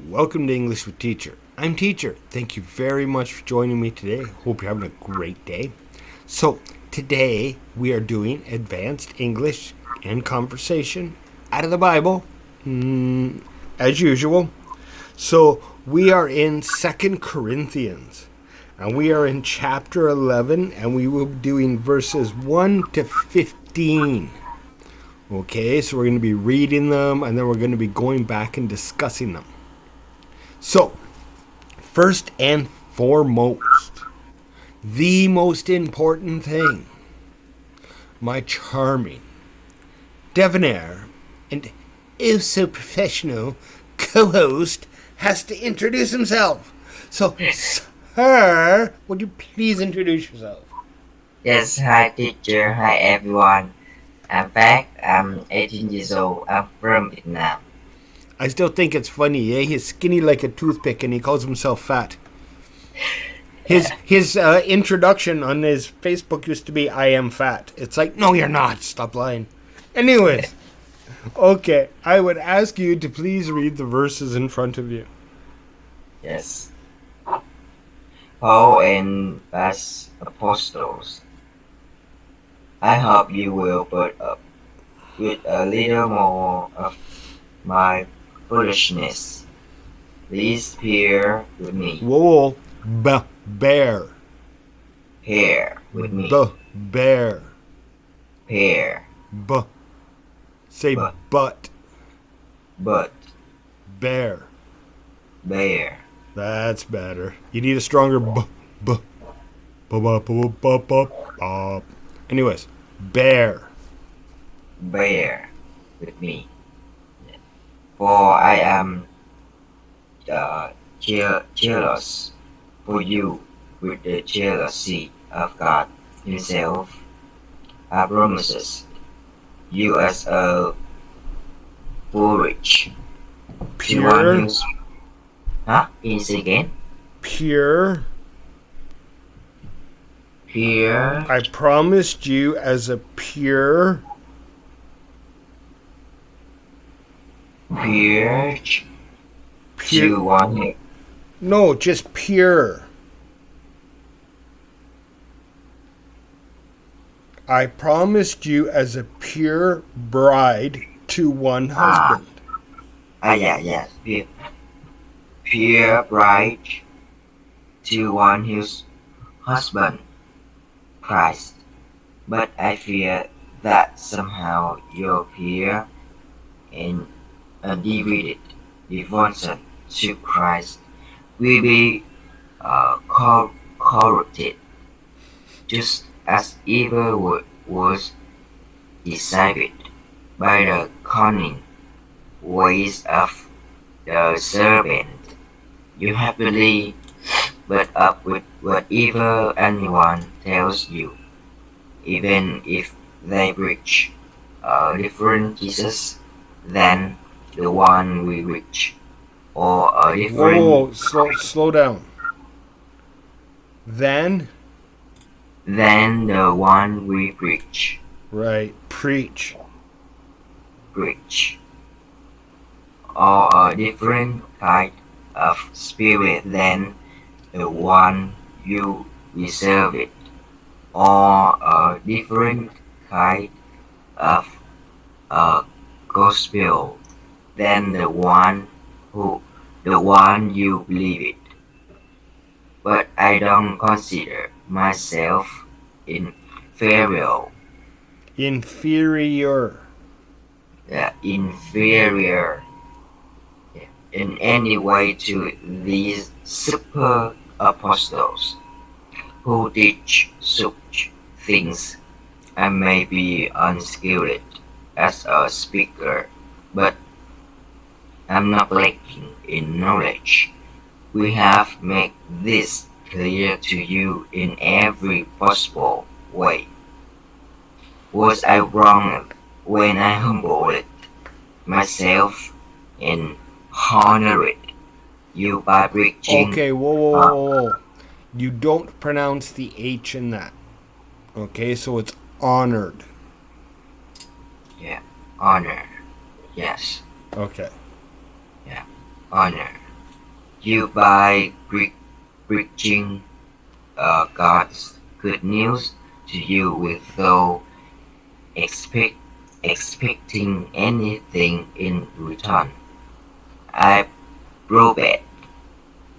Welcome to English with Teacher. I'm Teacher. Thank you very much for joining me today. Hope you're having a great day. So, today we are doing advanced English and conversation out of the Bible, as usual. So, we are in 2 Corinthians, and we are in chapter 11, and we will be doing verses 1 to 15. Okay, so we're going to be reading them, and then we're going to be going back and discussing them. So, first and foremost, the most important thing, my charming, debonair, and oh so professional co-host has to introduce himself. So, sir, would you please introduce yourself? Yes, hi teacher, hi everyone. I'm Phat, I'm 18 years old, I'm from Vietnam. I still think it's funny, eh? He's skinny like a toothpick and he calls himself fat. His introduction on his Facebook used to be, I am fat. It's like, no, you're not. Stop lying. Anyways, okay, I would ask you to please read the verses in front of you. Yes. Paul and Phat apostles. I hope you will put up with a little more of my foolishness. Please bear with me. Whoa, bear. Pair with me. Bear. Pair. Say But. but. But. Bear. Bear. That's better. You need a stronger Anyways, bear. Bear with me. For I am jealous for you with the jealousy of God Himself. I promises you as a forage to one Pure. who's huh? Can you say again? Pure. Pure. I promised you as a pure. Pure to one who. No, just pure. I promised you as a pure bride to one husband. Yeah. Pure bride to one whose husband, Christ. But I fear that somehow your pure and undivided devotion to Christ will be corrupted, just as evil was deceived by the cunning ways of the serpent. You happily put up with whatever anyone tells you, even if they preach a different Jesus than the one we preach, or a different Slow down. Then? than the one we preach. Right, preach. Or a different kind of spirit than the one you reserve it, or a different kind of gospel than the one you believe it. But I don't consider myself inferior. Inferior. Inferior in any way to these super apostles who teach such things. I may be unskilled as a speaker, but I'm not lacking in knowledge. We have made this clear to you in every possible way. Was I wrong when I humbled myself and honored you by preaching? Okay, whoa. You don't pronounce the H in that. Okay, so it's honored. Yeah, honor. Yes. Okay. Yeah, honor. you by preaching God's good news to you without expect, expecting anything in return. I probate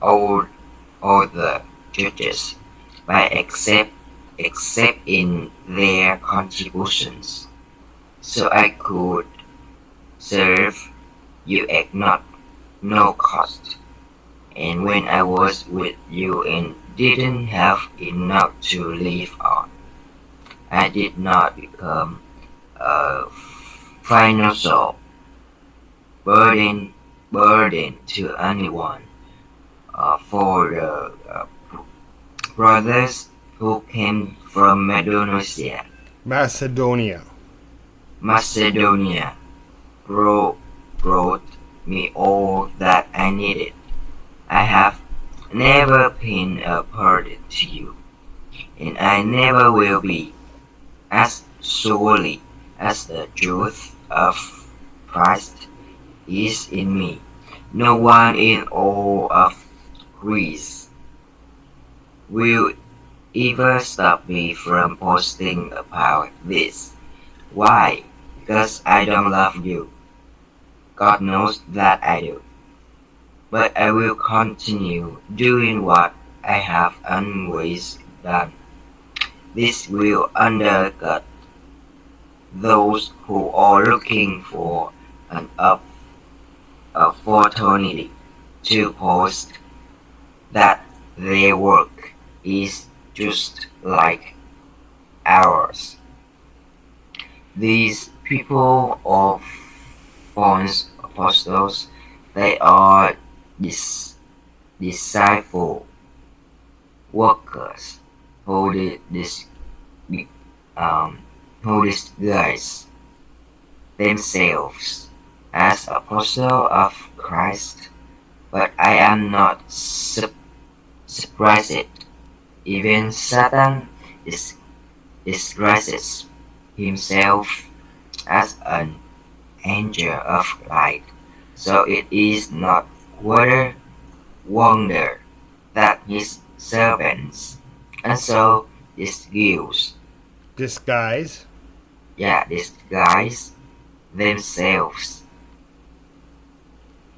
all, all the churches by accepting their contributions, so I could serve you at no cost. And when I was with you and didn't have enough to live on, I did not become a financial burden burden to anyone. For the brothers who came from Macedonia. Macedonia brought, brought me all that I needed. I have never been a burden to you, and I never will be, as surely as the truth of Christ is in me. No one in all of Greece will ever stop me from posting about this. Why? Because I don't love you. God knows that I do. But I will continue doing what I have always done. This will undercut those who are looking for an opportunity to post that their work is just like ours. These people are false apostles. They are disciple workers who um, who disguise themselves as apostle of Christ. But I am not surprised. Even Satan disguises himself as an angel of light. So it is not wonder that his servants also Disguise. disguise themselves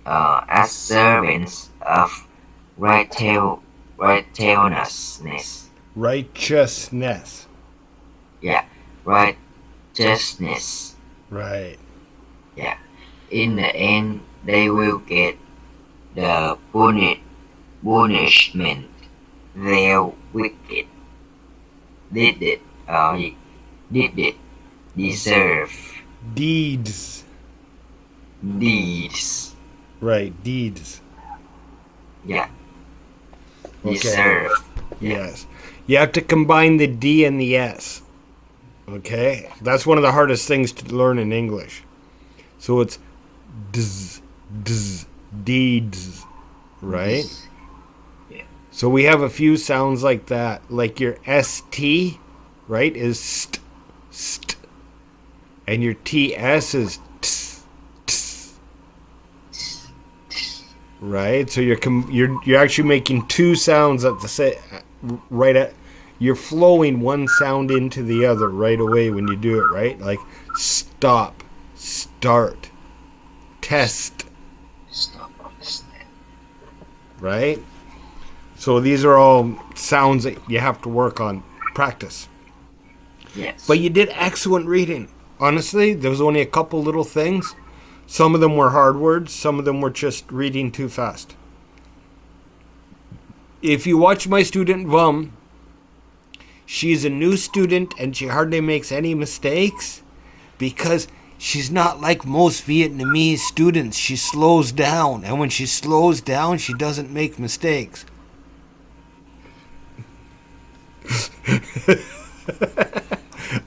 as servants of righteousness. Righteousness. Yeah, righteousness. Right. Yeah. In the end, they will get the punishment their wicked did it. Did it deserve Deeds. deeds? Right. Deeds. Yeah, Okay. deserve. Yes. You have to combine the D and the S. Okay? That's one of the hardest things to learn in English. So it's deeds, right? Yeah. So we have a few sounds like that. Like your ST, right, is st. And your TS is ts, right? So you're actually making two sounds at the same right at you're flowing one sound into the other right away when you do it, right? Like stop, start, test, Stop understand. right? So these are all sounds that you have to work on, practice. Yes. But you did excellent reading. Honestly, there was only a couple little things. Some of them were hard words, some of them were just reading too fast. If you watch my student Vum, she's a new student and she hardly makes any mistakes because she's not like most Vietnamese students. She slows down, and when she slows down, she doesn't make mistakes.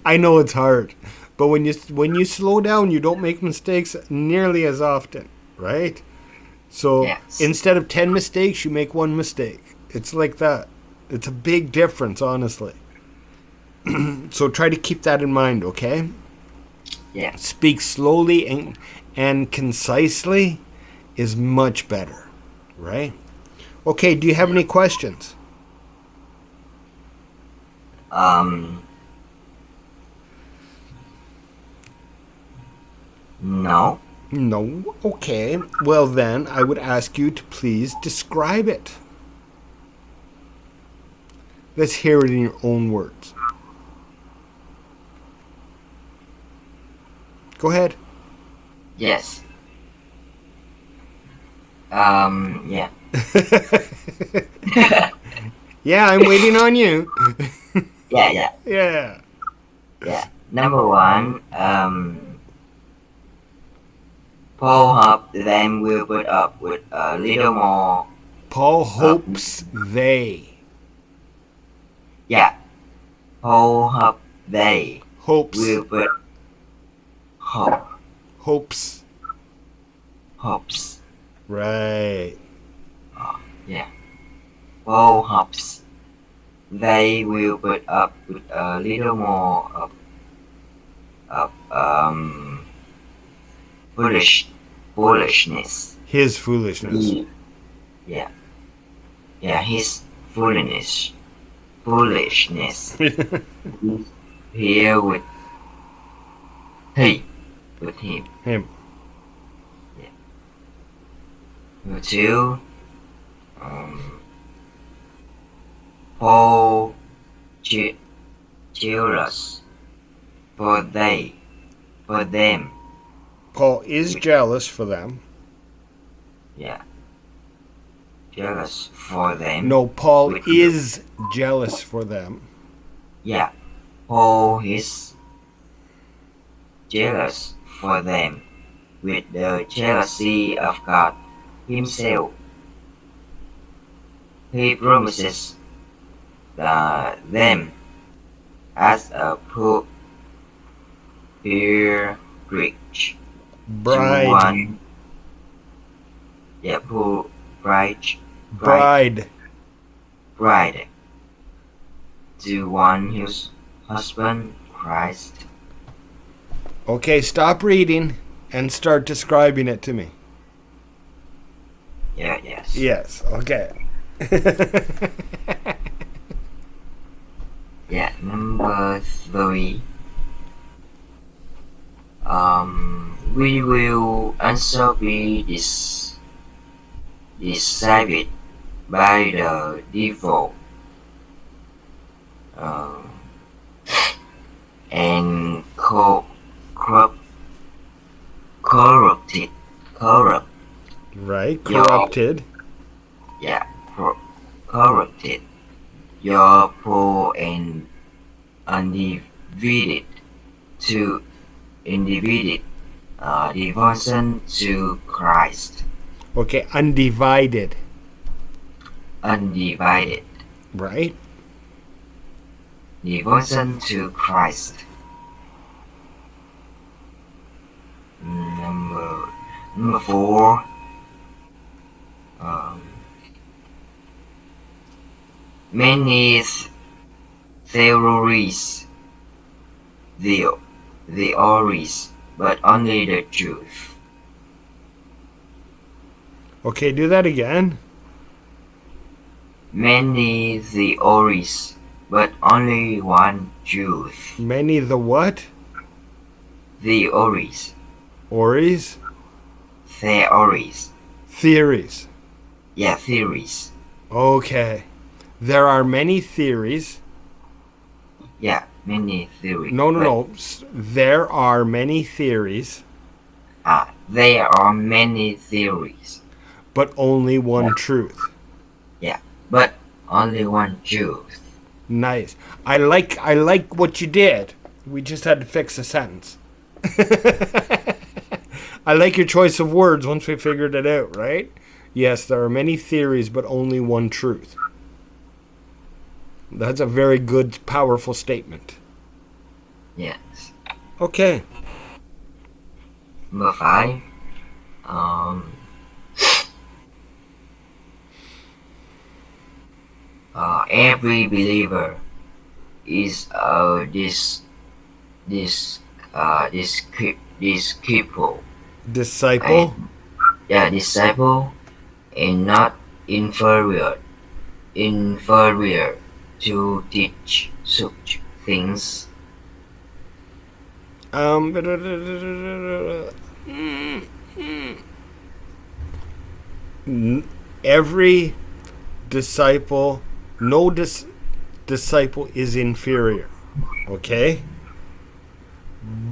I know it's hard, but when you slow down, you don't make mistakes nearly as often, right? So Yes. instead of 10 mistakes, you make one mistake. It's like that. It's a big difference, honestly. So try to keep that in mind, okay? Yeah. Speak slowly and concisely is much better, right? Okay, do you have any questions? No. No? Okay. Well, then, I would ask you to please describe it. Let's hear it in your own words. Go ahead. Yes. Yeah. Yeah, I'm waiting on you. Yeah. Yeah. Number one, Paul hoped them will put up with a little more. Paul hopes they. Yeah. Paul hoped they Hopes. will put Hopes. hopes. Right. Yeah. Paul hopes they will put up with a little more of foolishness. His foolishness. Yeah. Yeah. His foolishness. Here with him. Him. Number two, Paul jealous for them. Paul is jealous for them. Yeah. Jealous for them. No, Paul is jealous for them. Yeah. Paul is jealous for them with the jealousy of God himself. He promises them as a pure bridge Bride. to one. Yeah, poor bride to one whose husband Christ. Okay, stop reading and start describing it to me. Yeah, yes. Yes, okay. Yeah, number three. We will answer be deceived by the devil and corrupted. Right, corrupted. Yeah, corrupted. Your poor and undivided to individual devotion to Christ. Okay, undivided. Undivided Right? devotion to Christ. Number four. Many theories, theories, but only the truth. Okay, do that again. Many theories, but only one truth. Many the what? Theories. Ories? Theories. Theories. Yeah, theories. Okay. There are many theories. Yeah, many theories. No. There are many theories. There are many theories. But only one truth. Yeah, but only one truth. Nice. I like what you did. We just had to fix the sentence. I like your choice of words once we figured it out, right? Yes, there are many theories, but only one truth. That's a very good, powerful statement. Yes. Okay. Number five. Every believer is disciple. Disciple? Disciple, and not inferior, inferior to teach such things. Um, every disciple, no disciple is inferior. Okay? Yeah.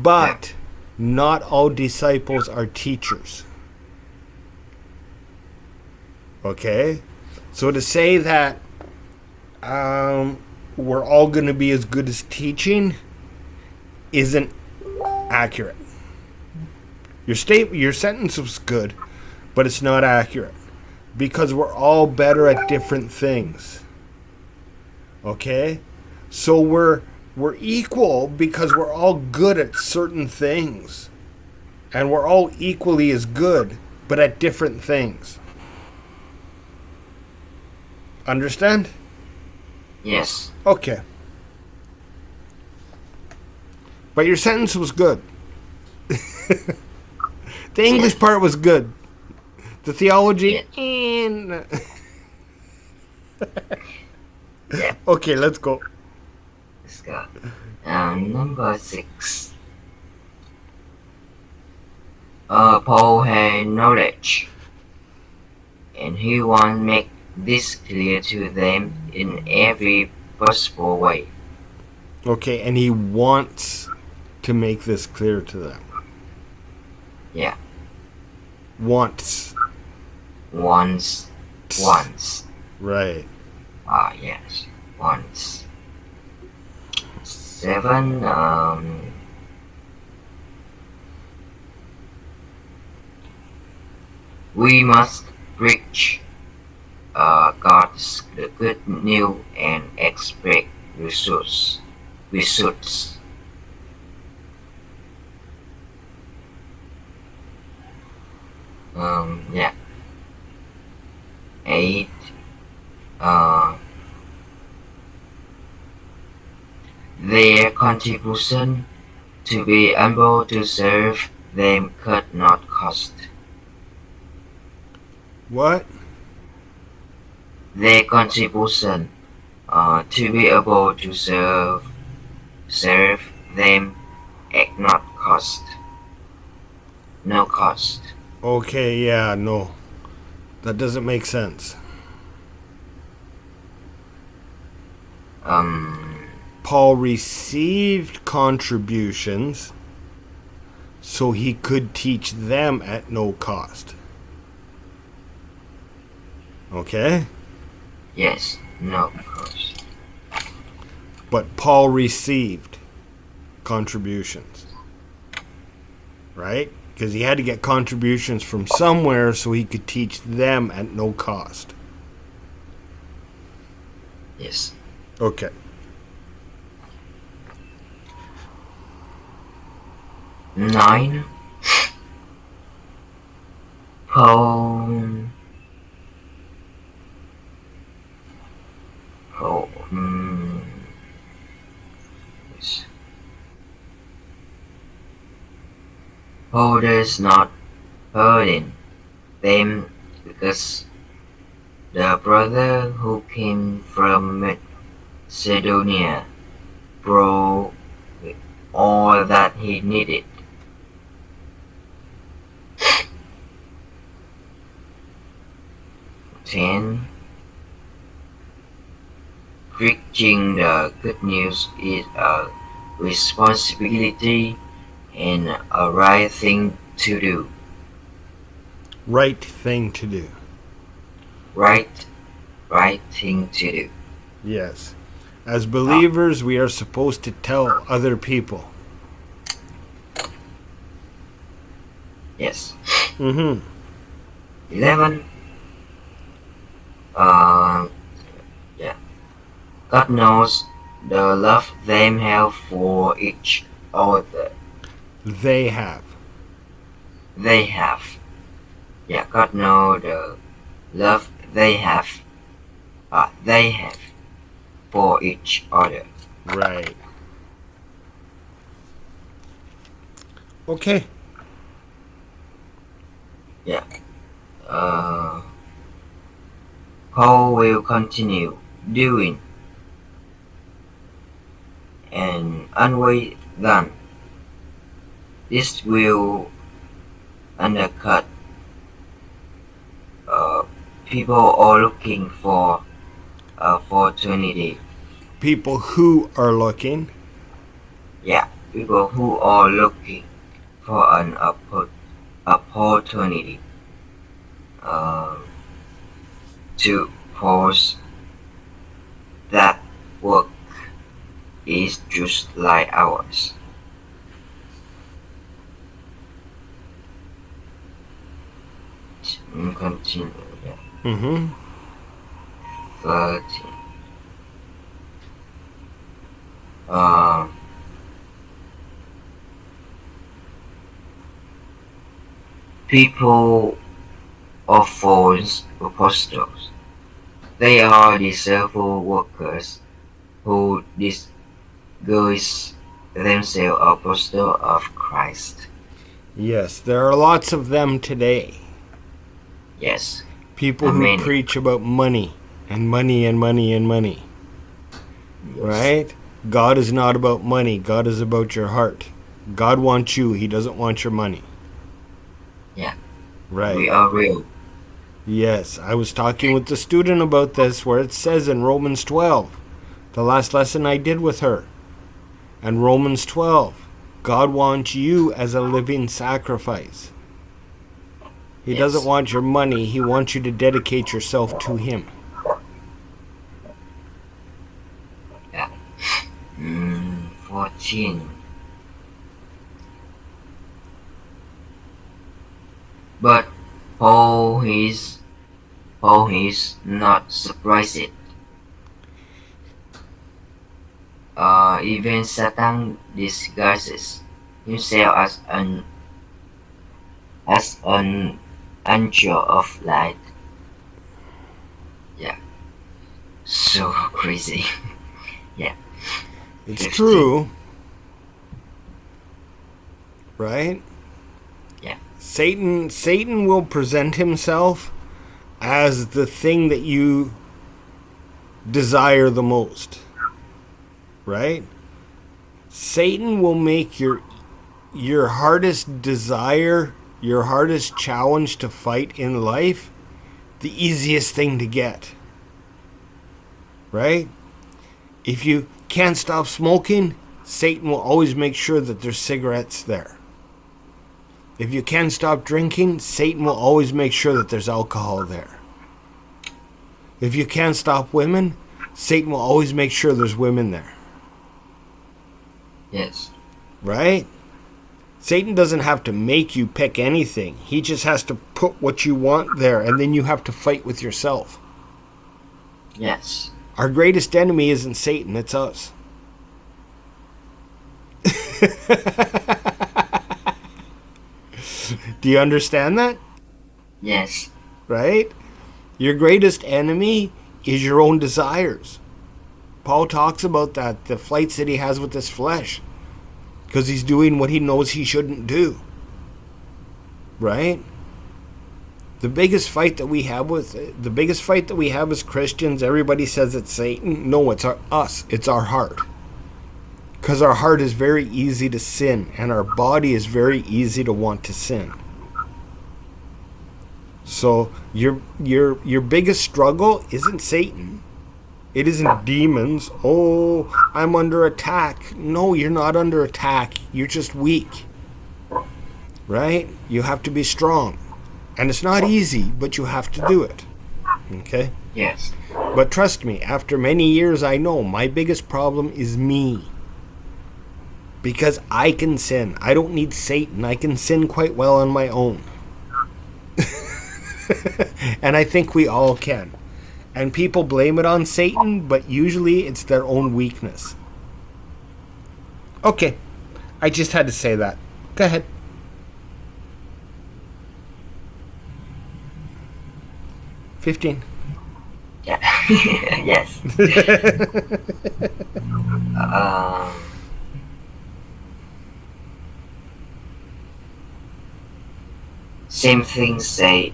But not all disciples are teachers. Okay? So to say that we're all going to be as good as teaching isn't accurate. Your sentence was good, but it's not accurate because we're all better at different things. Okay? So we're equal because we're all good at certain things. And we're all equally as good, but at different things. Understand? Yes. Okay. But your sentence was good. The English Yes. part was good. The theology, Yes. and Yeah. okay, let's go. Let's go. Number 6. Paul had knowledge, and he wants to make this clear to them in every possible way. Okay, and he wants to make this clear to them. Yeah. Wants. Once. Right. Yes. Once. 7. We must preach God's good news and expect results. Results. Yeah. 8. Their contribution to be able to serve them could not cost. What? Their contribution to be able to serve them at not cost. No cost. Okay, yeah, no. That doesn't make sense. Paul received contributions so he could teach them at no cost. Okay? Yes, no cost. But Paul received contributions. Right? Because he had to get contributions from somewhere so he could teach them at no cost. Yes. Okay. Nine. Paul. Paul. Yes. Paul does not burden them because the brother who came from Macedonia brought all that he needed. 10. Preaching the good news is a responsibility and a right thing to do. Right thing to do. Right thing to do. Yes. As believers, we are supposed to tell other people. Yes. Mm-hmm. 11. Yeah. God knows the love them have for each other. They have. They have. Yeah, God knows the love they have. They have for each other. Right. Okay. Yeah. Paul will continue doing and unweight done. This will undercut uh, people are looking for opportunity. People who are looking. Yeah, people who are looking for an opportunity uh, to pause that work is just like ours. Continue. Yeah. Mm-hmm. 13. Uh, people of false apostles. They are deceitful workers who disguise themselves apostles of Christ. Yes, there are lots of them today. Yes, People and who many. preach about money and money and money and money. Yes. Right? God is not about money. God is about your heart. God wants you. He doesn't want your money. Yeah. Right. We are real. Yes, I was talking with the student about this where it says in Romans 12, the last lesson I did with her. And Romans 12, God wants you as a living sacrifice. He doesn't Yes. want your money. He wants you to dedicate yourself to Him. Yeah. 14. But Paul is not surprised. Even Satan disguises himself as an angel of light. Yeah. So crazy. Yeah. It's 15. true. Right? Yeah. Satan will present himself as the thing that you desire the most. Right? Satan will make your hardest desire, your hardest challenge to fight in life, the easiest thing to get. Right? If you can't stop smoking, Satan will always make sure that there's cigarettes there. If you can't stop drinking, Satan will always make sure that there's alcohol there. If you can't stop women, Satan will always make sure there's women there. Yes. Right? Satan doesn't have to make you pick anything. He just has to put what you want there, and then you have to fight with yourself. Yes. Our greatest enemy isn't Satan, it's us. Do you understand that? Yes. Right? Your greatest enemy is your own desires. Paul talks about that, the fights that he has with his flesh, because he's doing what he knows he shouldn't do. Right? The biggest fight that we have as Christians, everybody says it's Satan. No, it's us. It's our heart. Because our heart is very easy to sin, and our body is very easy to want to sin. So your biggest struggle isn't Satan. It isn't demons. Oh, I'm under attack. No, you're not under attack. You're just weak. Right? You have to be strong. And it's not easy, but you have to do it. Okay? Yes. But trust me, after many years, I know my biggest problem is me. Because I can sin. I don't need Satan. I can sin quite well on my own. And I think we all can. And people blame it on Satan, but usually it's their own weakness. Okay. I just had to say that. Go ahead. $15. Yeah. Yes. Same thing say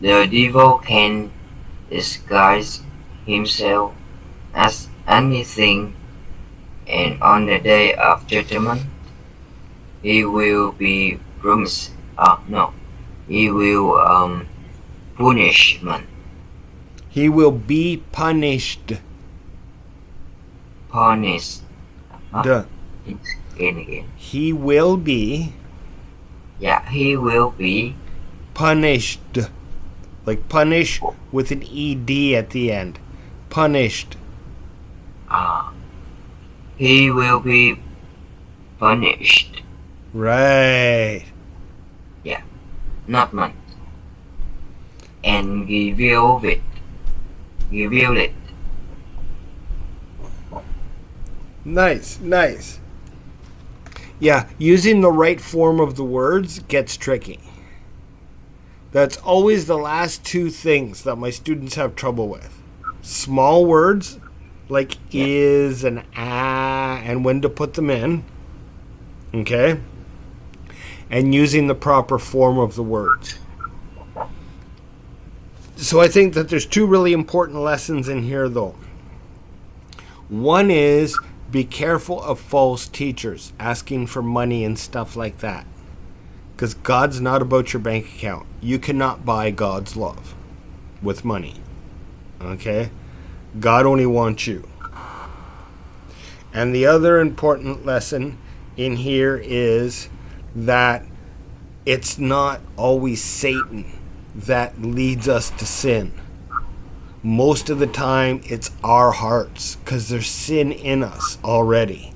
The devil can disguise himself as anything, and on the day of judgment, he will be promised. No, he will punishment. He will be punished. Punished. Duh. Again. He will be Yeah, he will be punished. Like punish with an ED at the end. Punished. he will be punished. Right. Yeah, not man. And reveal it. Reveal it. Nice, nice. Yeah, using the right form of the words gets tricky. That's always the last two things that my students have trouble with. Small words like is and and when to put them in. Okay? And using the proper form of the words. So I think that there's two really important lessons in here though. One is be careful of false teachers asking for money and stuff like that. Because God's not about your bank account. You cannot buy God's love with money. Okay? God only wants you. And the other important lesson in here is that it's not always Satan that leads us to sin. Most of the time, it's our hearts because there's sin in us already.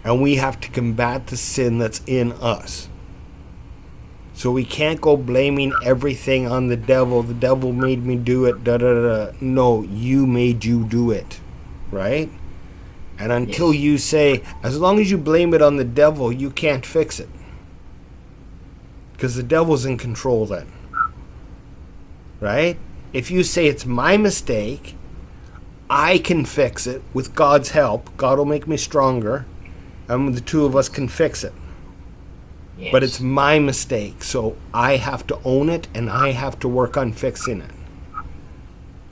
And we have to combat the sin that's in us. So we can't go blaming everything on the devil. The devil made me do it. Da, da, da. No, you made you do it. Right? And until you say, as long as you blame it on the devil, you can't fix it. Because the devil's in control then. Right? If you say it's my mistake, I can fix it with God's help. God will make me stronger. And the two of us can fix it. Yes. But it's my mistake. So I have to own it and I have to work on fixing it.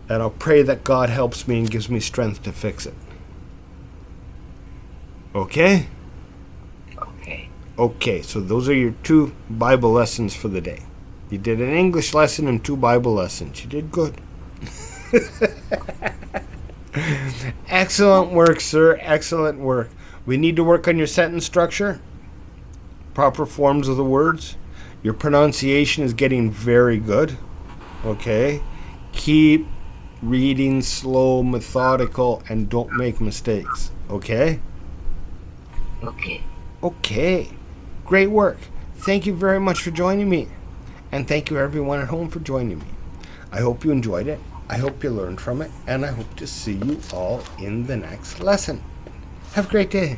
And I'll pray that God helps me and gives me strength to fix it. Okay? Okay. Okay, so those are your two Bible lessons for the day. You did an English lesson and two Bible lessons. You did good. Excellent work, sir. Excellent work. We need to work on your sentence structure, proper forms of the words. Your pronunciation is getting very good. Okay? Keep reading slow, methodical, and don't make mistakes. Okay? Okay. Okay. Great work. Thank you very much for joining me. And thank you everyone at home for joining me. I hope you enjoyed it. I hope you learned from it. And I hope to see you all in the next lesson. Have a great day.